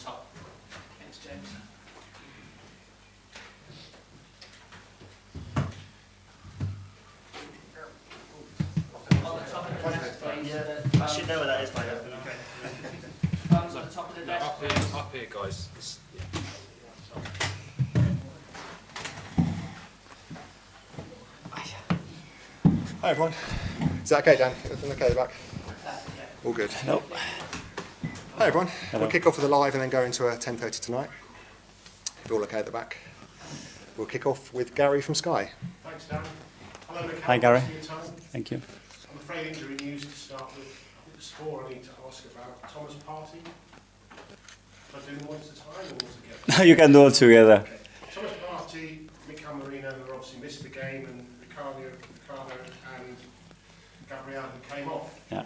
top. Thanks, James. On the top of the desk, please. I should know what that is by now. Thumbs on the top of the desk. Up here, guys. Hi everyone. Is that okay, Dan? Everything okay at the back? All good. Nope. Hi everyone. Hello. We'll kick off with a live and then go into a 10:30 tonight. If you're all okay at the back. We'll kick off with Gary from Sky. Thanks, Dan. Hello, Mikel. Hi, Gary. Thanks for your time. Thank you. I'm afraid injury news to start with. I think there's four I need to ask about. Thomas Partey. Should I do them one at a time or together? You can do it together. Okay. Thomas Partey, Mikel Arteta, who obviously missed the game, and Ricardo and Gabriel, who came off. Yeah.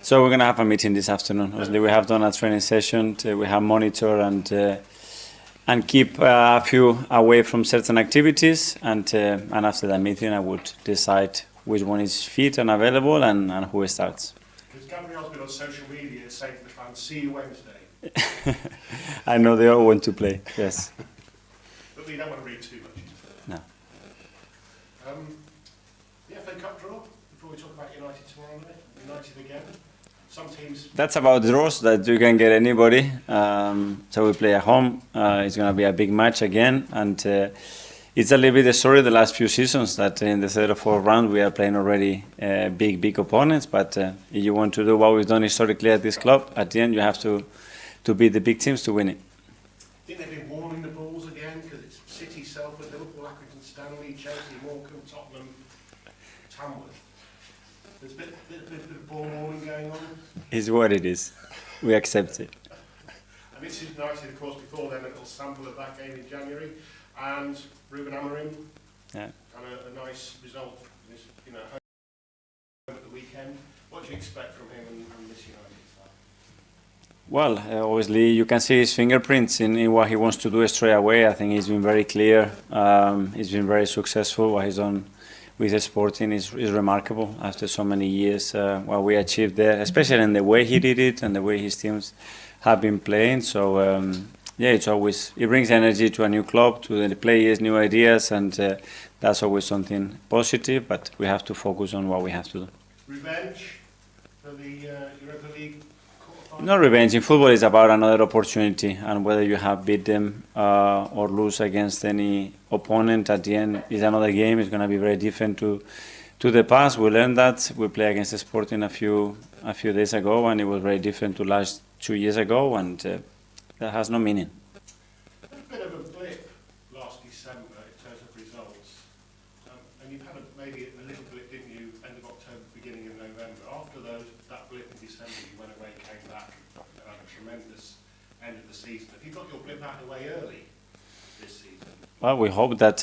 So we're going to have a meeting this afternoon. Obviously, we have done a training session. We have monitor and keep a few away from certain activities. And after that meeting, I would decide which one is fit and available and who starts. Because Gabriel's been on social media saying to the fans, "See you Wednesday." I know they all want to play. Yes. But we don't want to read too much into it. No. The FA Cup draw. Before we talk about United tomorrow night, United again. Some teams. That's about draws that you can get anybody. So we play at home. It's going to be a big match again, and it's a little bit the story of the last few seasons that in the third or fourth round we are playing already big opponents. But if you want to do what we've done historically at this club, at the end you have to beat the big teams to win it. I think they've been warming the balls again because it's City, Salford, Liverpool, Accrington, Stanley, Chelsea, Morecambe, Tottenham, Tamworth. There's a bit of ball warming going on. It's what it is. We accept it. And this is United, of course, before then, a little sample of that game in January. And Ruben Amorim Yeah. had a nice result this, home at the weekend. What do you expect from him and this United side? Well, obviously you can see his fingerprints in what he wants to do straight away. I think he's been very clear. He's been very successful. What he's done with the Sporting is remarkable after so many years. What we achieved there, especially in the way he did it and the way his teams have been playing. So yeah, it brings energy to a new club, to the players, new ideas, and that's always something positive. But we have to focus on what we have to do. Revenge for the Europa League quarterfinal? No revenge. In football, it's about another opportunity, and whether you have beat them or lose against any opponent at the end is another game. It's going to be very different to the past. We learned that. We played against the Sporting a few days ago, and it was very different to last 2 years ago, and that has no meaning. A bit of a blip last December in terms of results, and you've had maybe a little blip, didn't you, end of October, beginning of November. After that blip in December, you went away, came back, and had a tremendous end of the season. Have you got your blip out of the way early this season? Well, we hope that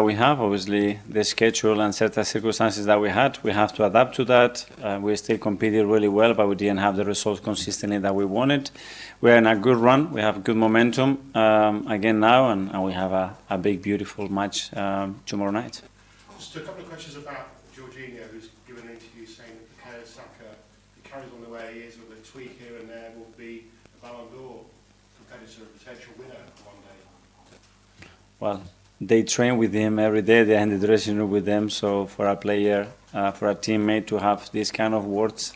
we have. Obviously, the schedule and certain circumstances that we had, we have to adapt to that. We still competed really well, but we didn't have the results consistently that we wanted. We're in a good run. We have good momentum again now, and we have a big, beautiful match tomorrow night. Just a couple of questions about Jorginho, who's given an interview saying that Bukayo Saka, he carries on the way he is with a tweak here and there, will be a Ballon d'Or competitor, a potential winner one day. Well, they train with him every day. They're in the dressing room with them. So for a player, for a teammate to have these kind of words,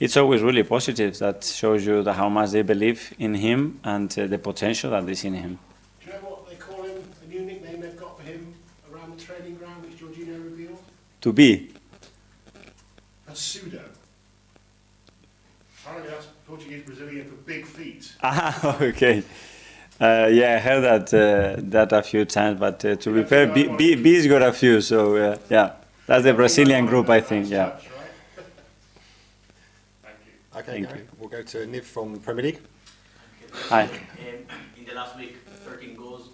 it's always really positive. That shows you how much they believe in him and the potential that they see in him. Do you know what they call him, a new nickname they've got for him around the training ground, which Jorginho revealed? To be. A pseudo. Apparently that's Portuguese Brazilian for big feet. Ah, okay. Yeah, I heard that a few times, but to be fair, B's got a few, so yeah, that's the Brazilian group, I think, yeah. Thank you. Okay, Thank Gary. you. We'll go to Niv from the Premier League. Hi. In the last week, 13 goals,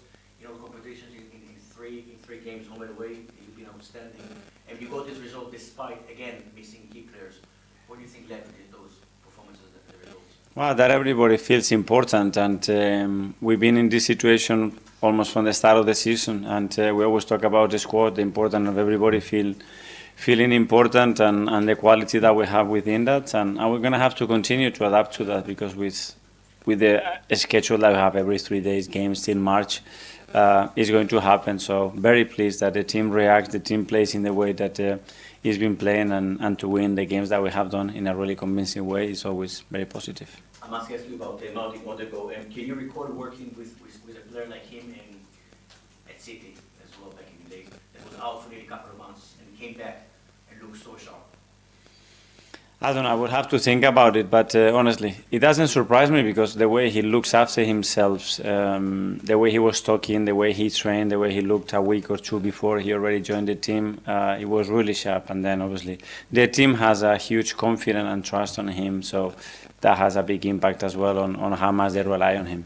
competitions in three games, home and away. You've been outstanding, and you got this result despite again missing key players. What do you think led to those performances and the results? Well, that everybody feels important, and we've been in this situation almost from the start of the season, and we always talk about the squad, the importance of everybody feeling important, and the quality that we have within that, and we're going to have to continue to adapt to that, because with with the schedule that we have every 3 days, games till March, is going to happen. So very pleased that the team reacts, the team plays in the way that he's been playing, and to win the games that we have done in a really convincing way is always very positive. I must ask you about Mount Monaco, and can you recall working with a player like him at City as well back in the days, that was out for nearly a couple of months and came back and looked so sharp? I don't know, I would have to think about it, but honestly, it doesn't surprise me because the way he looks after himself, the way he was talking, the way he trained, the way he looked a week or two before he already joined the team, it was really sharp. And then obviously the team has a huge confidence and trust on him, so that has a big impact as well on how much they rely on him.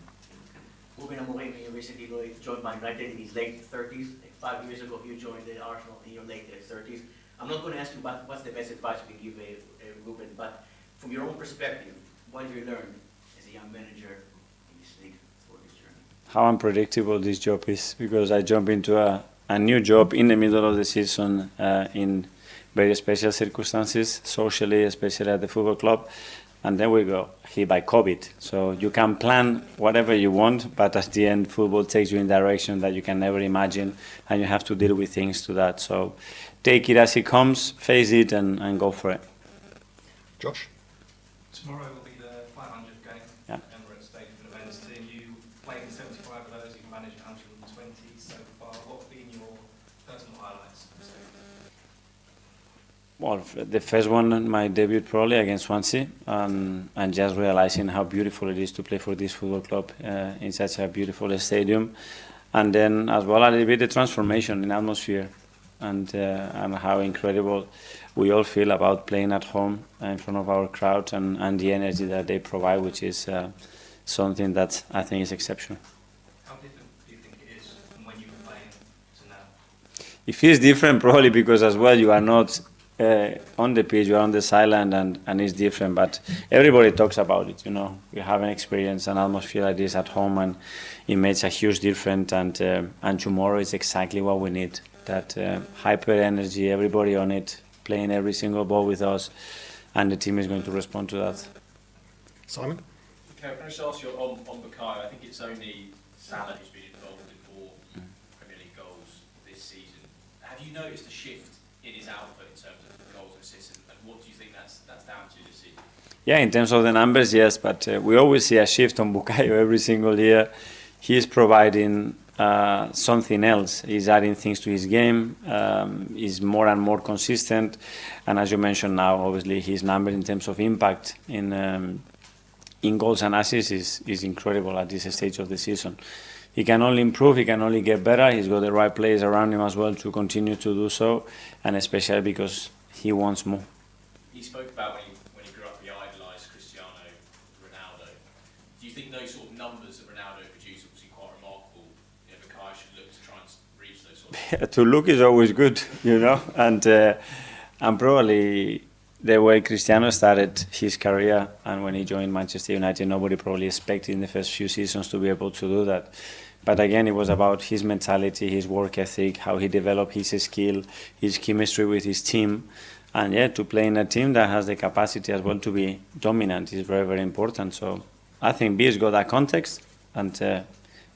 Ruben Amorim, you recently joined Man United in his late 30s. 5 years ago, you joined the Arsenal in your late 30s. I'm not going to ask you about what's the best advice you can give Ruben, but from your own perspective, what have you learned as a young manager in this league for this journey? How unpredictable this job is, because I jump into a new job in the middle of the season in very special circumstances, socially, especially at the football club, and then we go hit by COVID. So you can plan whatever you want, but at the end, football takes you in a direction that you can never imagine, and you have to deal with things to that. So take it as it comes, face it, and go for it. Josh? Tomorrow will be the 500th game Yeah. at Emirates Stadium for the men's team. You played in 75 of those, you've managed 120 so far. What have been your personal highlights? Well, the first one, my debut probably against Swansea, and just realizing how beautiful it is to play for this football club in such a beautiful stadium. And then as well a little bit the transformation in atmosphere and how incredible we all feel about playing at home in front of our crowd and the energy that they provide, which is something that I think is exceptional. How different do you think it is from when you were playing to now? It feels different probably because as well you are not on the pitch, you are on the sideline, and it's different, but everybody talks about it, you know. We haven't experienced an atmosphere like this at home, and it makes a huge difference, and tomorrow is exactly what we need, that hyper energy, everybody on it, playing every single ball with us, and the team is going to respond to that. Simon? Okay, can I just ask you on Bukayo? I think it's only Salah who's been involved in 4 Premier League goals this season. Have you noticed a shift in his output in terms of goals and assists, and what do you think that's down to this season? Yeah, in terms of the numbers, yes, but we always see a shift on Bukayo every single year. He is providing something else. He's adding things to his game. He's more and more consistent, and as you mentioned now, obviously his number in terms of impact in goals and assists is incredible at this stage of the season. He can only improve, he can only get better. He's got the right players around him as well to continue to do so, and especially because he wants more. He spoke about when he grew up, he idolised Cristiano Ronaldo. Do you think those sort of numbers that Ronaldo produced are obviously quite remarkable? You know, Bukayo should look to try and reach those sort of... To look is always good, you know, and probably the way Cristiano started his career and when he joined Manchester United, nobody probably expected in the first few seasons to be able to do that. But again, it was about his mentality, his work ethic, how he developed his skill, his chemistry with his team. And yeah, to play in a team that has the capacity as well to be dominant is very, very important. So I think B has got that context and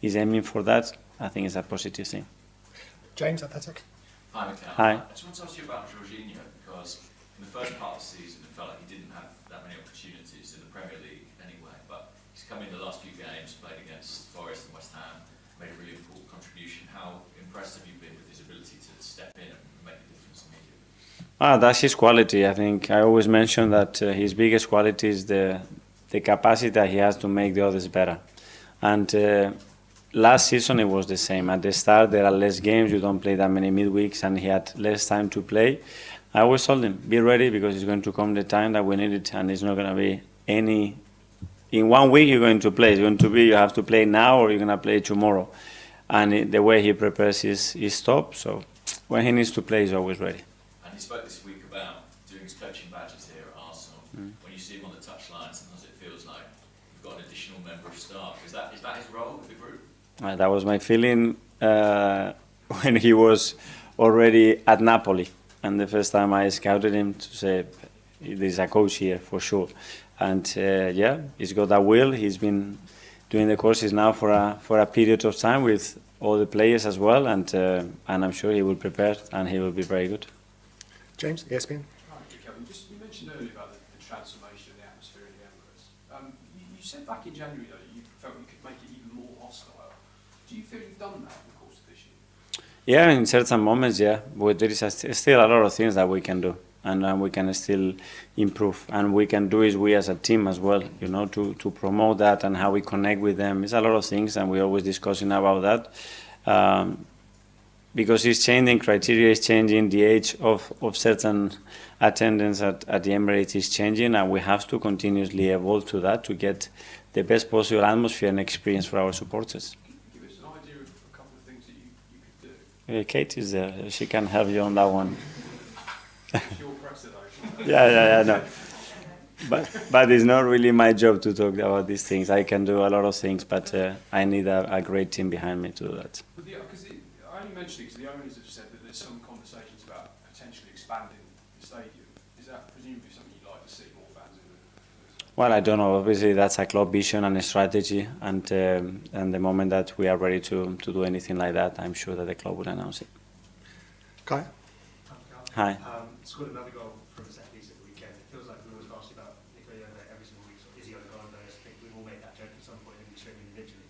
is aiming for that. I think it's a positive thing. James, Athletic? Hi, Mikel. Hi. I just want to ask you about Jorginho, because in the first part of the season, it felt like he didn't have that many opportunities in the Premier League anyway, but he's come in the last few games, played against Forest and West Ham, made a really full contribution. How impressed have you been with his ability to step in and make a difference immediately? That's his quality. I think I always mention that his biggest quality is the capacity that he has to make the others better. And last season it was the same. At the start there are less games, you don't play that many midweeks, and he had less time to play. I always told him, be ready because it's going to come the time that we need it, and it's not going to be any... In 1 week you're going to play. It's going to be you have to play now or you're going to play tomorrow. And the way he prepares his top, so when he needs to play he's always ready. And he spoke this week about doing his coaching badges here at Arsenal. When you see him on the touchline, sometimes it feels like you've got an additional member of staff. Is that his role with the group? That was my feeling when he was already at Napoli. And the first time I scouted him to say, there's a coach here for sure. and yeah, he's got that will. He's been doing the courses now for a period of time with all the players as well, and I'm sure he will prepare and he will be very good. James, ESPN. Hi, Kevin. You mentioned earlier about the transformation of the atmosphere in the Emirates. You said back in January though you felt you could make it even more hostile. Do you feel you've done that in the course of this year? Yeah, in certain moments, yeah, but there is still a lot of things that we can do, and we can still improve, and we can do it we as a team as well, you know, to promote that and how we connect with them. It's a lot of things, and we're always discussing about that. Because it's changing, criteria is changing, the age of certain attendance at the Emirates is changing, and we have to continuously evolve to that to get the best possible atmosphere and experience for our supporters. Give us an idea of a couple of things that you could do. Kate is there, she can help you on that one. It's your precedent. Yeah, no. But it's not really my job to talk about these things. I can do a lot of things, but I need a great team behind me to do that. I only mention it because the owners have said that there's some conversations about potentially expanding the stadium. Is that presumably something you'd like to see more fans in the... Well, I don't know. Obviously, that's a club vision and a strategy, and the moment that we are ready to do anything like that, I'm sure that the club will announce it. Kai? Hi. Scored another goal from a set piece at the weekend. It feels like we always ask you about Mikel Arteta every single week. So is he on goal? I think we've all made that joke at some point in the individually.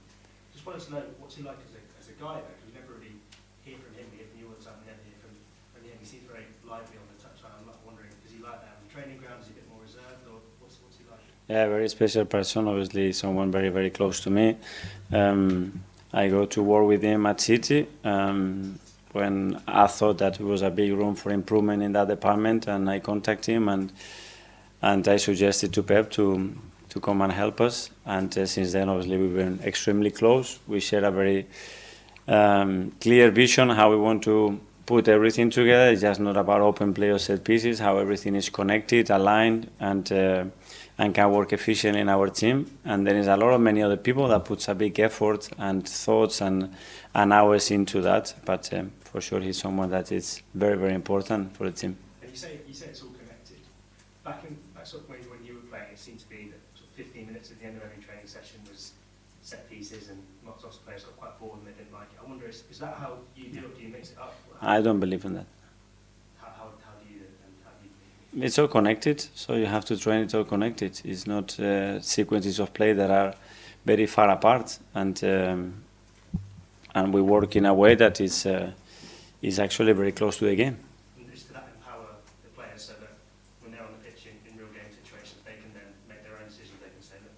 Just wanted to know what's he like as a guy though, because we never really hear from him. We hear from you all the time. We never hear from him. He seems very lively on the touchline. I'm not wondering, is he like that on the training ground? Is he a bit more reserved, or what's he like? Yeah, very special person. Obviously, someone very, very close to me. I go to work with him at City. When I thought that there was a big room for improvement in that department, and I contacted him and I suggested to Pep to come and help us. And since then, obviously, we've been extremely close. We share a very clear vision how we want to put everything together. It's just not about open play or set pieces. How everything is connected, aligned, and can work efficiently in our team. And there is a lot of many other people that puts a big effort and thoughts and hours into that. But for sure, he's someone that is very, very important for the team. And you say it's all connected. Back sort of when you were playing, it seemed to be that sort of 15 minutes at the end of every training session was set pieces, and lots of players got quite bored and they didn't like it. I wonder, is that how you do it? Do you mix it up? I don't believe in that. How do you do it? And how do you... It's all connected, so you have to train it all connected. It's not sequences of play that are very far apart, and we work in a way that is actually very close to the game. And just to that empower the players so that when they're on the pitch in real game situations, they can then make their own decisions. They can say, look,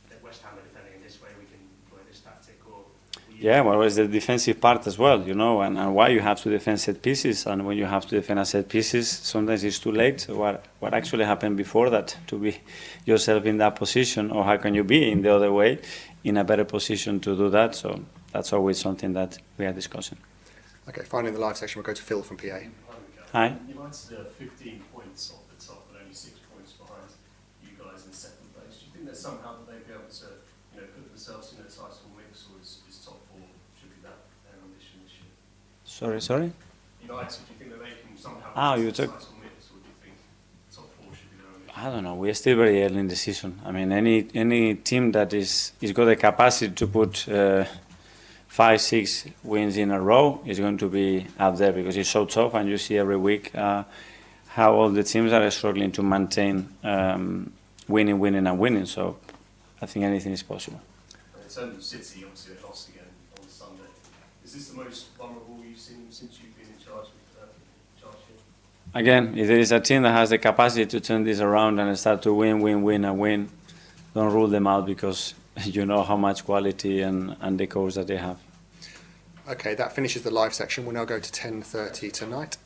that West Ham are defending in this way, we can employ this tactic, or... Yeah, well, it's the defensive part as well, you know, and why you have to defend set pieces. And when you have to defend a set pieces, sometimes it's too late. What actually happened before that to be yourself in that position, or how can you be in the other way in a better position to do that? So that's always something that we are discussing. Okay, finally in the live section, we'll go to Phil from PA. Hi. United are 15 points off the top, but only 6 points behind you guys in second place. Do you think that somehow that they'd be able to, put themselves in a title mix, or is top four should be that their ambition this year? Sorry. United, do you think that they can somehow you get to the took. title mix, or do you think top four should be their ambition? I don't know. We are still very early in the season. I mean, any team that is got the capacity to put 5-6 wins in a row is going to be up there, because it's so tough, and you see every week how all the teams are struggling to maintain winning. So I think anything is possible. In terms of City, obviously they lost again on Sunday. Is this the most vulnerable you've seen since you've been in charge here? Again, if there is a team that has the capacity to turn this around and start to win, don't rule them out, because you know how much quality and the coach that they have. Okay, that finishes the live section. We'll now go to 10:30 tonight.